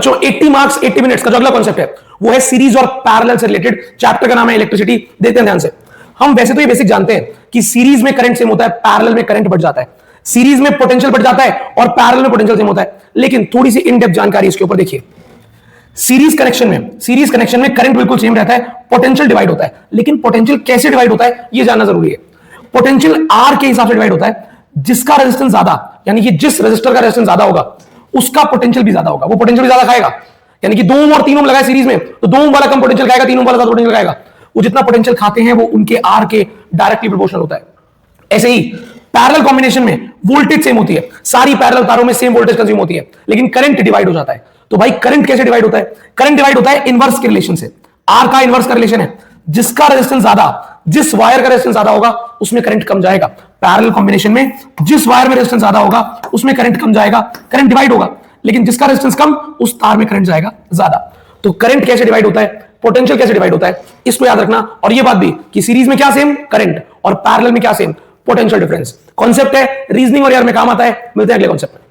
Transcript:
बच्चों 80 marks 80 minutes का जो अगला कॉन्सेप्ट है वो है सीरीज और पैरेलल से रिलेटेड। चैप्टर का नाम है इलेक्ट्रिसिटी। देखते हैं ध्यान से। हम वैसे तो ये बेसिक जानते हैं कि सीरीज में करंट सेम होता है, पैरेलल में करंट बढ़ जाता है, सीरीज में पोटेंशियल बढ़ जाता है और पैरेलल में पोटेंशियल सेम होता है। लेकिन थोड़ी सी इन डेप्थ जानकारी इसके ऊपर देखिए। सीरीज कनेक्शन में करंट बिल्कुल सेम रहता है, पोटेंशियल डिवाइड होता है। लेकिन पोटेंशियल कैसे डिवाइड होता है ये जानना जरूरी है। पोटेंशियल आर के हिसाब से डिवाइड होता है। जिसका रेजिस्टेंस ज्यादा, यानी कि जिस रेजिस्टर का रेजिस्टेंस ज्यादा होगा उसका पोटेंशियल भी ज्यादा होगा, वो पोटेंशियल भी ज्यादा खाएगा। यानी कि 2 ओम और 3 ओम लगाए सीरीज में तो 2 ओम वाला कम पोटेंशियल खाएगा, 3 ओम वाला ज्यादा पोटेंशियल खाएगा। वो जितना पोटेंशियल खाते हैं वो उनके आर के डायरेक्टली प्रोपोर्शनल होता है। ऐसे ही पैरेलल कॉम्बिनेशन में वोल्टेज सेम होती है, सारी पैरेलल तारों में सेम वोल्टेज कंज्यूम होती है, लेकिन करंट डिवाइड हो जाता है। तो भाई करंट कैसे डिवाइड होता है? करंट डिवाइड होता है इनवर्स के रिलेशन से। आर का इनवर्स का रिलेशन है, जिसका रेजिस्टेंस ज्यादा, जिस वायर का रेजिस्टेंस ज्यादा होगा उसमें करंट कम जाएगा। पैरेलल कॉम्बिनेशन में जिस वायर में रेजिस्टेंस ज्यादा होगा उसमें करंट कम जाएगा, करंट डिवाइड होगा। लेकिन जिसका रेजिस्टेंस कम उस तार में करंट जाएगा ज्यादा। तो करंट कैसे डिवाइड होता है, पोटेंशियल कैसे डिवाइड होता है, इसको याद रखना। और ये बात भी कि सीरीज में क्या सेम करंट और पैरेलल में क्या सेम पोटेंशियल डिफरेंस। कॉन्सेप्ट है रीजनिंग और यार में काम आता है। मिलते हैं अगले कॉन्सेप्ट में।